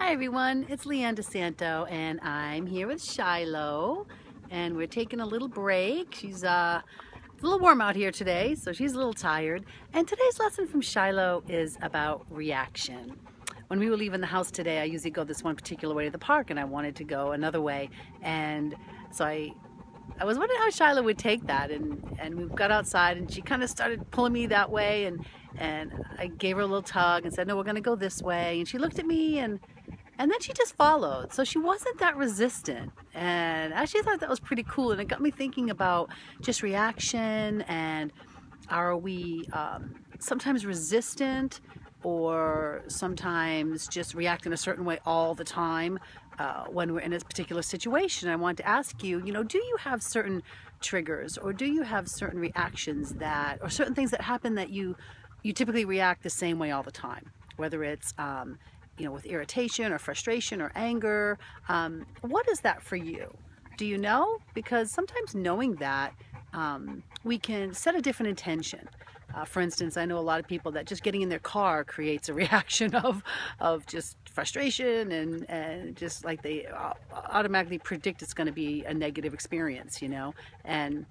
Hi everyone, it's Leanne DeSanto and I'm here with Shiloh and we're taking a little break. She's a little warm out here today, so she's a little tired. And today's lesson from Shiloh is about reaction. When we were leaving the house today, I usually go this one particular way to the park and I wanted to go another way. And so I was wondering how Shiloh would take that, and we got outside and she kind of started pulling me that way, and I gave her a little tug and said, no, we're going to go this way. And she looked at me and then she just followed. So she wasn't that resistant. And I actually thought that was pretty cool. And it got me thinking about just reaction, and are we sometimes resistant or sometimes just react in a certain way all the time when we're in a particular situation. I want to ask you, do you have certain triggers, or do you have certain reactions or certain things that happen that you typically react the same way all the time? Whether it's with irritation or frustration or anger. What is that for you? Do you know? Because sometimes knowing that, we can set a different intention. For instance, I know a lot of people that just getting in their car creates a reaction of just frustration, and just like they automatically predict it's going to be a negative experience, and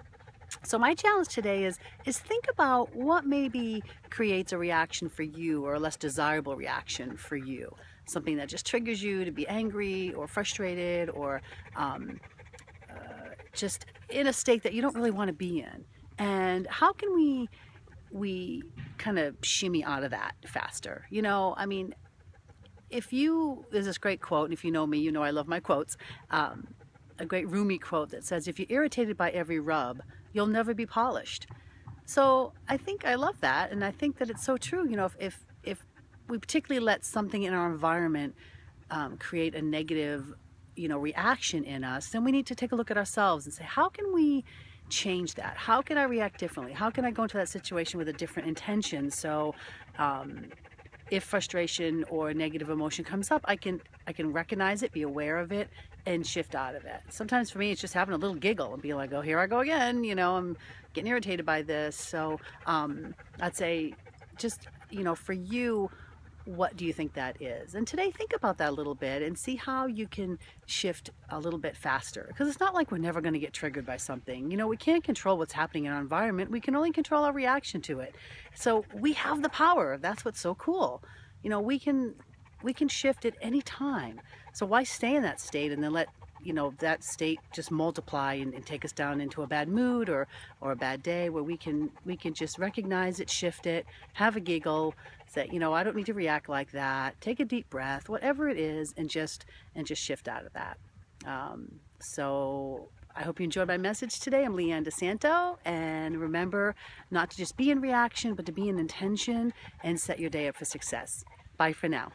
so my challenge today is think about what maybe creates a reaction for you, or a less desirable reaction for you. Something that just triggers you to be angry or frustrated, or just in a state that you don't really want to be in. And how can we kind of shimmy out of that faster? There's this great quote, and if you know me, you know I love my quotes. A great Rumi quote that says, if you're irritated by every rub, you'll never be polished. So I think I love that, and I think that it's so true. If we particularly let something in our environment create a negative reaction in us, then we need to take a look at ourselves and say, how can we change that? How can I react differently? How can I go into that situation with a different intention? So if frustration or negative emotion comes up, I can recognize it, be aware of it, and shift out of it. Sometimes for me, it's just having a little giggle and be like, oh, here I go again. I'm getting irritated by this. So I'd say just, for you, what do you think that is? And today, think about that a little bit and see how you can shift a little bit faster. Because it's not like we're never going to get triggered by something. We can't control what's happening in our environment. We can only control our reaction to it. So we have the power. That's what's so cool. We can shift at any time. So why stay in that state and then let that state just multiply and take us down into a bad mood or a bad day, where we can just recognize it, shift it, have a giggle, say, I don't need to react like that, take a deep breath, whatever it is, and just shift out of that. So I hope you enjoyed my message today. I'm Leanne DeSanto, and remember not to just be in reaction, but to be in intention and set your day up for success. Bye for now.